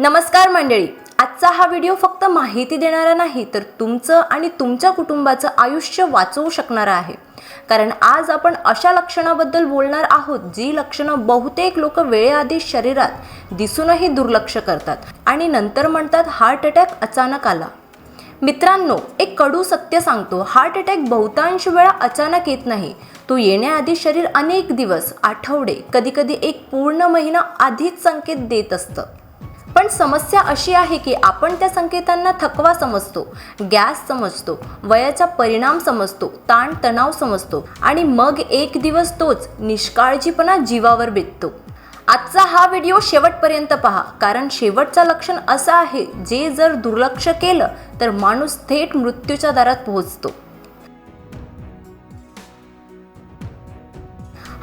नमस्कार मंडळी, आजचा हा व्हिडिओ फक्त माहिती देणारा नाही तर तुमचं आणि तुमच्या कुटुंबाचं आयुष्य वाचवू शकणारा आहे. कारण आज आपण अशा लक्षणाबद्दल बोलणार आहोत जी लक्षणं बहुतेक लोक वेळेआधी शरीरात दिसूनही दुर्लक्ष करतात आणि नंतर म्हणतात हार्ट अटॅक अचानक आला. मित्रांनो, एक कडू सत्य सांगतो, हार्ट अटॅक बहुतांश वेळा अचानक येत नाही. तो येण्याआधी शरीर अनेक दिवस, आठवडे, कधीकधी एक पूर्ण महिना आधीच संकेत देत असतं. पण समस्या अशी आहे की आपण त्या संकेतांना थकवा समजतो, गॅस समजतो, वयाचा परिणाम समजतो, ताण तणाव समजतो आणि मग एक दिवस तोच निष्काळजीपणा जीवावर बेततो. आजचा हा व्हिडिओ शेवटपर्यंत पहा, कारण शेवटचं लक्षण असं आहे जे जर दुर्लक्ष केलं तर माणूस थेट मृत्यूच्या दारात पोहोचतो.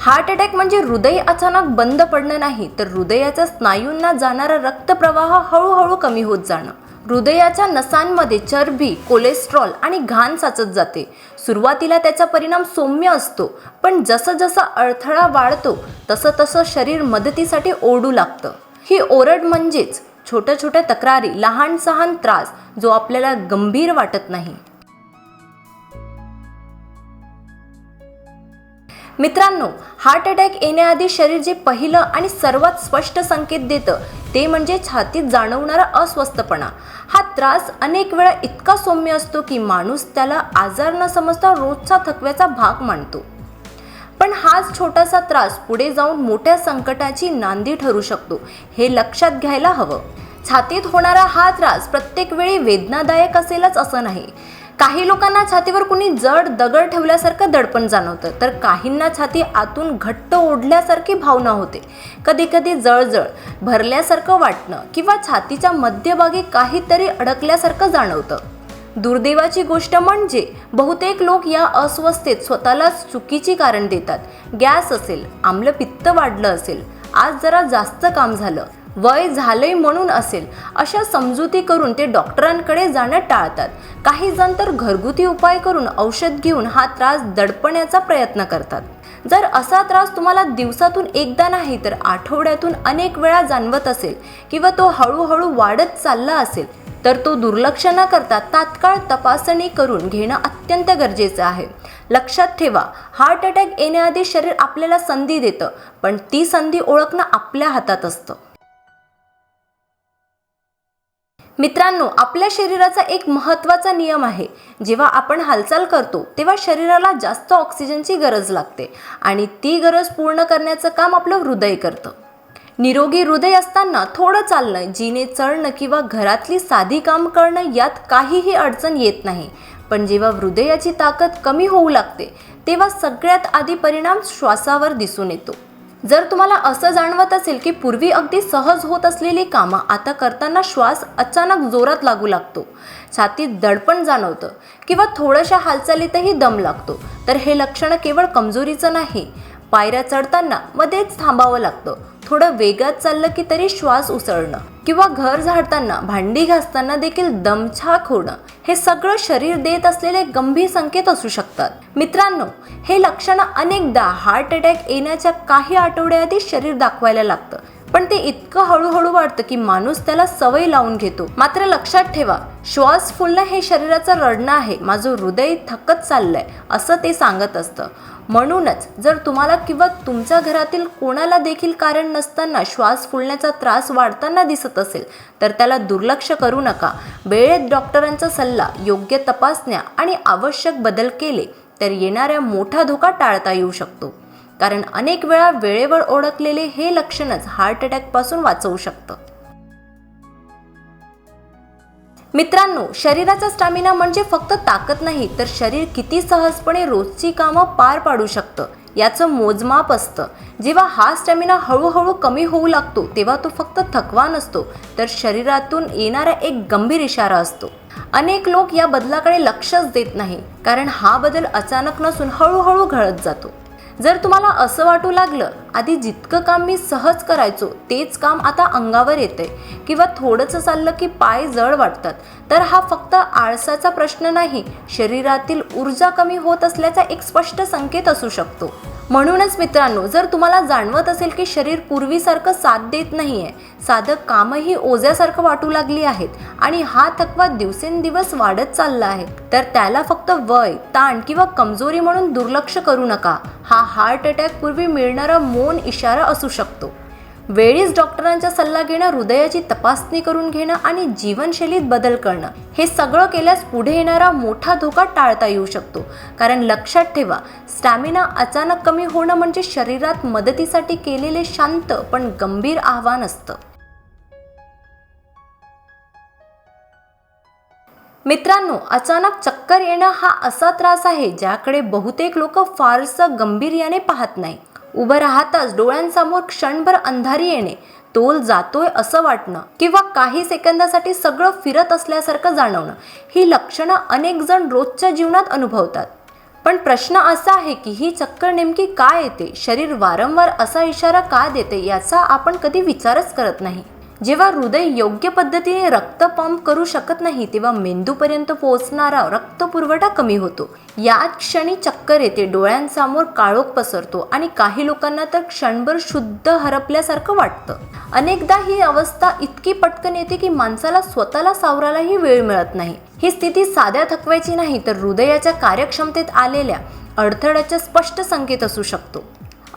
हार्ट अटॅक म्हणजे हृदय अचानक बंद पडणं नाही, तर हृदयाच्या स्नायूंना जाणारा रक्तप्रवाह हळूहळू कमी होत जाणं. हृदयाच्या नसांमध्ये चरबी, कोलेस्ट्रॉल आणि घाण साचत जाते. सुरुवातीला त्याचा परिणाम सौम्य असतो, पण जसं जसं अडथळा वाढतो तसं तसं शरीर मदतीसाठी ओरडू लागतं. ही ओरड म्हणजेच छोट्या छोट्या तक्रारी, लहान सहान त्रास जो आपल्याला गंभीर वाटत नाही. मित्रांनो, हार्ट अटॅक येण्याआधी शरीर जे पहिलं आणि सर्वात स्पष्ट संकेत देतं ते म्हणजे छातीत जाणवणारा अस्वस्थपणा. हा त्रास अनेक वेळा इतका सौम्य असतो की माणूस त्याला आजार न समजता रोजचा थकव्याचा भाग मानतो. पण हाच छोटासा त्रास पुढे जाऊन मोठ्या संकटाची नांदी ठरू शकतो, हे लक्षात घ्यायला हवं. छातीत होणारा हा त्रास प्रत्येक वेळी वेदनादायक असेलच असं नाही. काही लोकांना छातीवर कुणी जड दगड ठेवल्यासारखं दडपण जाणवतं, तर काहींना छाती आतून घट्ट ओढल्यासारखी भावना होते. कधी कधी जळजळ, भरल्यासारखं वाटणं किंवा छातीच्या मध्यभागी काहीतरी अडकल्यासारखं जाणवतं. दुर्दैवाची गोष्ट म्हणजे बहुतेक लोक या अस्वस्थतेत स्वतःलाच चुकीची कारण देतात. गॅस असेल, आम्लपित्त वाढलं असेल, आज जरा जास्त काम झालं, वय झालंय म्हणून असेल, अशा समजुती करून ते डॉक्टरांकडे जाणं टाळतात. काही जण तर घरगुती उपाय करून औषध घेऊन हा त्रास दडपण्याचा प्रयत्न करतात. जर असा त्रास तुम्हाला दिवसातून एकदा नाही तर आठवड्यातून अनेक वेळा जाणवत असेल किंवा तो हळूहळू वाढत चालला असेल तर तो दुर्लक्ष न करता तात्काळ तपासणी करून घेणं अत्यंत गरजेचं आहे. लक्षात ठेवा, हार्ट अटॅक येण्याआधी शरीर आपल्याला संधी देतं, पण ती संधी ओळखणं आपल्या हातात असतं. मित्रांनो, आपल्या शरीराचा एक महत्त्वाचा नियम आहे. जेव्हा आपण हालचाल करतो तेव्हा शरीराला जास्त ऑक्सिजनची गरज लागते आणि ती गरज पूर्ण करण्याचं काम आपलं हृदय करतं. निरोगी हृदय असताना थोडं चालणं, जिने चढणं किंवा घरातली साधी काम करणं यात काहीही अडचण येत नाही. पण जेव्हा हृदयाची ताकद कमी होऊ लागते तेव्हा सगळ्यात आधी परिणाम श्वासावर दिसून येतो. जर तुम्हाला असं जाणवत असेल की पूर्वी अगदी सहज होत असलेली कामं आता करताना श्वास अचानक जोरात लागू लागतो, छातीत दडपण जाणवतं किंवा थोड्याशा हालचालीतही दम लागतो, तर हे लक्षण केवळ कमजोरीचं नाही. पायऱ्या चढताना मध्येच थांबावं लागतं, थोडं वेगात चाललं की तरी श्वास उसळणं किंवा घर झाडताना, भांडी घासताना देखील दमछाक होणं, हे सगळं शरीर देत असलेले गंभीर संकेत असू शकतात. मित्रांनो, हे लक्षणं अनेकदा हार्ट अटॅक येण्याच्या काही आठवड्याआधी शरीर दाखवायला लागतं, पण ते इतकं हळूहळू वाढतं की माणूस त्याला सवय लावून घेतो. मात्र लक्षात ठेवा, श्वास फुलणं हे शरीराचं रडणं आहे, माझं हृदय थकत चाललंय असं ते सांगत असतं. म्हणूनच जर तुम्हाला किंवा तुमच्या घरातील कोणाला देखील कारण नसताना श्वास फुलण्याचा त्रास वाढताना दिसत असेल तर त्याला दुर्लक्ष करू नका. वेळेत डॉक्टरांचा सल्ला, योग्य तपासण्या आणि आवश्यक बदल केले तर येणाऱ्या मोठा धोका टाळता येऊ शकतो. कारण अनेक वेळा वेळेवर ओळखलेले हे लक्षणच हार्ट अटॅकपासून वाचवू शकतं. मित्रांनो, शरीराचा स्टॅमिना म्हणजे फक्त ताकद नाही, तर शरीर किती सहजपणे रोजची कामं पार पाडू शकतं याचं मोजमाप असतं. जेव्हा हा स्टॅमिना हळूहळू कमी होऊ लागतो तेव्हा तो फक्त थकवा नसतो, तर शरीरातून येणारा एक गंभीर इशारा असतो. अनेक लोक या बदलाकडे लक्षच देत नाही, कारण हा बदल अचानक नसून हळूहळू घडत जातो. जर तुम्हाला असं वाटू लागलं, आधी जितकं काम मी सहज करायचो तेच काम आता अंगावर येतंय किंवा थोडंसं चाललं की पाय जड वाटतात, तर हा फक्त आळसाचा प्रश्न नाही, शरीरातील ऊर्जा कमी होत असल्याचा एक स्पष्ट संकेत असू शकतो. म्हणूनच मित्रांनो, जर तुम्हाला जाणवत असेल की शरीर पूर्वीसारखं साथ देत नाहीये, साधं कामही ओझ्यासारखं वाटू लागली आहेत आणि हा थकवा दिवसेंदिवस वाढत चालला आहे, तर त्याला फक्त वय, ताण किंवा कमजोरी म्हणून दुर्लक्ष करू नका. हा हार्ट अटॅक पूर्वी मिळणारा मौन इशारा असू शकतो. वेळीच डॉक्टरांचा सल्ला घेणं, हृदयाची तपासणी करून घेणं आणि जीवनशैलीत बदल करणं, हे सगळं केल्यास पुढे येणारा मोठा धोका टाळता येऊ शकतो. कारण लक्षात ठेवा, स्टॅमिना अचानक कमी होणं म्हणजे शरीरात मदतीसाठी केलेले शांत पण गंभीर आव्हान असतं. मित्रांनो, अचानक चक्कर येणं हा असा त्रास आहे ज्याकडे बहुतेक लोक फारसं गंभीर्याने पाहत नाही. उभं राहताच डोळ्यांसमोर क्षणभर अंधारी येणे, तोल जातोय असं वाटणं किंवा काही सेकंदासाठी सगळं फिरत असल्यासारखं जाणवणं, ही लक्षणं अनेक जण रोजच्या जीवनात अनुभवतात. पण प्रश्न असा आहे की ही चक्कर नेमकी का येते, शरीर वारंवार असा इशारा का देते, याचा आपण कधी विचारच करत नाही. जेव्हा हृदय योग्य पद्धतीने रक्त पंप करू शकत नाही, तेव्हा मेंदूपर्यंत पोहोचणारा रक्तपुरवठा कमी होतो. याच क्षणी चक्कर येते, डोळ्यांसमोर काळोख पसरतो आणि काही लोकांना तर क्षणभर शुद्ध हरपल्यासारखं वाटतं. अनेकदा ही अवस्था इतकी पटकन येते की माणसाला स्वतःला सावरायलाही वेळ मिळत नाही. ही स्थिती साध्या थकव्याची नाही, तर हृदयाच्या कार्यक्षमतेत आलेल्या अडथळ्याचा स्पष्ट संकेत असू शकतो.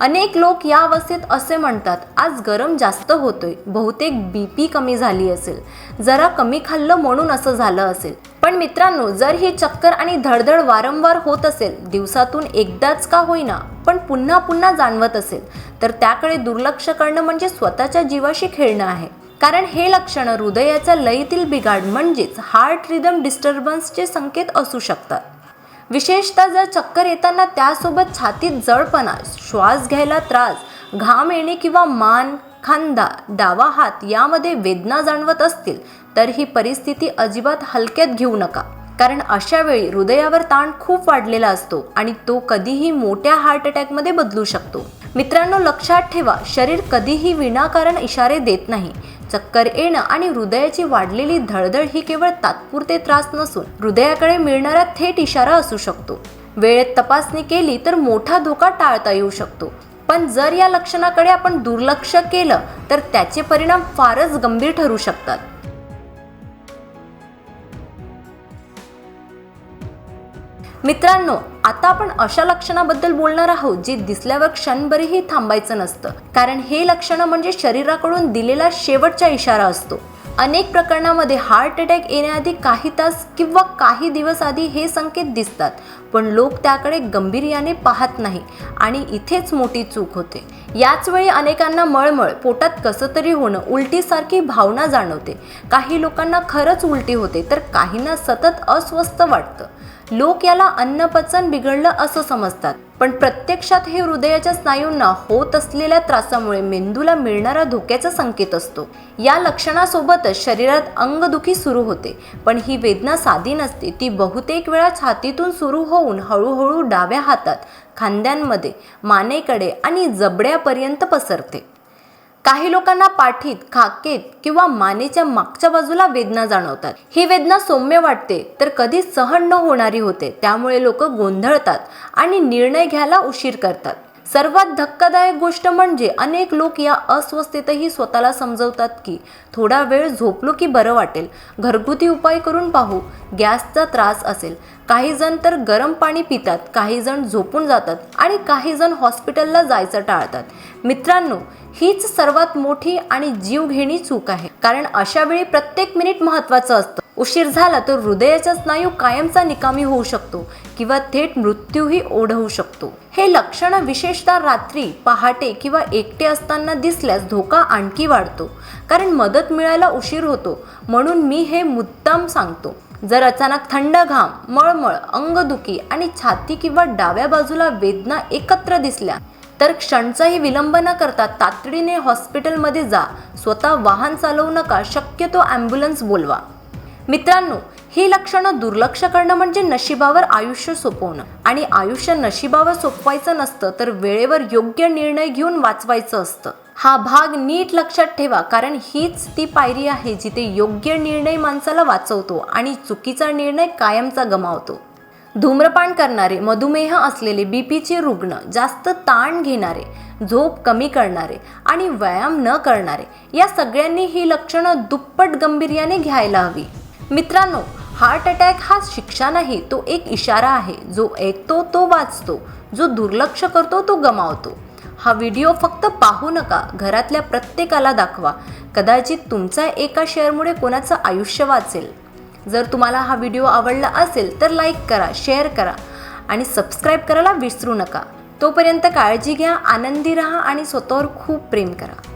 अनेक लोक या अवस्थेत असे म्हणतात, आज गरम जास्त होतोय, बहुतेक BP कमी झाली असेल, जरा कमी खाल्लं म्हणून असं झालं असेल. पण मित्रांनो, जर ही चक्कर आणि धडधड वारंवार होत असेल, दिवसातून एकदाच का होईना पण पुन्हा पुन्हा जाणवत असेल, तर त्याकडे दुर्लक्ष करणं म्हणजे स्वतःच्या जीवाशी खेळणं आहे. कारण हे लक्षण हृदयाच्या लयीतील बिघाड म्हणजेच हार्ट रिदम डिस्टर्बन्सचे संकेत असू शकतात. विशेषतः जर चक्कर येताना त्यासोबत छातीत जडपणा, श्वास घ्यायला त्रास, घाम येणे किंवा मान, खांदा, डावा हात यामध्ये वेदना जाणवत असतील, तर ही परिस्थिती अजिबात हलक्यात घेऊ नका. कारण अशा वेळी हृदयावर ताण खूप वाढलेला असतो आणि तो कधीही मोठ्या हार्ट अटॅकमध्ये बदलू शकतो. मित्रांनो, लक्षात ठेवा, शरीर कधीही विनाकारण इशारे देत नाही. चक्कर येणं आणि हृदयाची वाढलेली धडधड ही केवळ तात्पुरते त्रास नसून हृदयाकडे मिळणारा थेट इशारा असू शकतो. वेळेत तपासणी केली तर मोठा धोका टाळता येऊ शकतो. पण जर या लक्षणाकडे आपण दुर्लक्ष केलं तर त्याचे परिणाम फारच गंभीर ठरू शकतात. मित्रांनो, आता आपण अशा लक्षणाबद्दल बोलणार आहोत जी दिसल्यावर क्षणभरही थांबायचं नसतं. कारण हे लक्षणं म्हणजे शरीराकडून दिलेला शेवटचा इशारा असतो. अनेक प्रकरणांमध्ये हार्ट अटॅक येण्याआधी काही तास किंवा काही दिवस आधी हे संकेत दिसतात, पण लोक त्याकडे गंभीर्याने पाहत नाही आणि इथेच मोठी चूक होते. याच वेळी अनेकांना मळमळ, पोटात कसं तरी होणं, उलटीसारखी भावना जाणवते. काही लोकांना खरंच उलटी होते तर काहींना सतत अस्वस्थ वाटतं. लोक याला अन्नपचन बिघडलं असं समजतात, पण प्रत्यक्षात हे हृदयाच्या स्नायूंना होत असलेल्या त्रासामुळे मेंदूला मिळणारा धोक्याचा संकेत असतो. या लक्षणासोबतच शरीरात अंगदुखी सुरू होते, पण ही वेदना साधी नसते. ती बहुतेक वेळा छातीतून सुरू होऊन हळूहळू डाव्या हातात, खांद्यांमध्ये, मानेकडे आणि जबड्यापर्यंत पसरते. काही लोकांना पाठीत, खाकेत किंवा मानेच्या मागच्या बाजूला वेदना जाणवतात. ही वेदना सौम्य वाटते तर कधी सहन न होणारी होते. त्यामुळे लोक गोंधळतात आणि निर्णय घ्यायला उशीर करतात. सर्वात धक्कादायक गोष्ट म्हणजे अनेक लोक या अस्वस्थतेतही स्वतःला समजवतात की थोडा वेळ झोपलो की बरं वाटेल, घरगुती उपाय करून पाहू, गॅसचा त्रास असेल. काही जण तर गरम पाणी पितात, काही जण झोपून जातात आणि काही जण हॉस्पिटलला जायचं टाळतात. मित्रांनो, हीच सर्वात मोठी आणि जीवघेणी चूक आहे. कारण अशा वेळी प्रत्येक मिनिट महत्त्वाचं असतं. उशीर झाला तर हृदयाचा स्नायू कायमचा निकामी होऊ शकतो किंवा थेट मृत्यूही ओढवू शकतो. हे लक्षण विशेषतः रात्री, पहाटे किंवा एकटे असताना दिसल्यास धोका आणखी वाढतो. कारण मदत मिळायला उशीर होतो. म्हणून मी हे मुद्दाम सांगतो, जर अचानक थंड घाम, मळमळ, अंगदुखी आणि छाती किंवा डाव्या बाजूला वेदना एकत्र दिसल्या तर क्षणचाही विलंब न करता तातडीने हॉस्पिटलमध्ये जा. स्वतः वाहन चालवू नका, शक्यतो ॲम्ब्युलन्स बोलवा. मित्रांनो, ही लक्षणं दुर्लक्ष करणं म्हणजे नशिबावर आयुष्य सोपवणं. आणि आयुष्य नशिबावर सोपवायचं नसतं, तर वेळेवर योग्य निर्णय घेऊन वाचवायचं असतं. हा भाग नीट लक्षात ठेवा, कारण हीच ती पायरी आहे जिथे योग्य निर्णय माणसाला वाचवतो आणि चुकीचा निर्णय कायमचा गमावतो. धूम्रपान करणारे, मधुमेह असलेले, बीपीचे रुग्ण, जास्त ताण घेणारे, झोप कमी करणारे आणि व्यायाम न करणारे या सगळ्यांनी ही लक्षणं दुप्पट गांभीर्याने घ्यायला हवी. मित्रांनो, हार्ट अटॅक हा शिक्षा नाही, तो एक इशारा आहे. जो ऐकतो तो वाचतो, जो दुर्लक्ष करतो तो गमावतो. हा व्हिडिओ फक्त पाहू नका, घरातल्या प्रत्येकाला दाखवा. कदाचित तुमचा एका शेअरमुळे कोणाचं आयुष्य वाचेल. जर तुम्हाला हा व्हिडिओ आवडला असेल तर लाईक करा, शेअर करा आणि सबस्क्राईब करायला विसरू नका. तोपर्यंत काळजी घ्या, आनंदी राहा आणि स्वतःवर खूप प्रेम करा.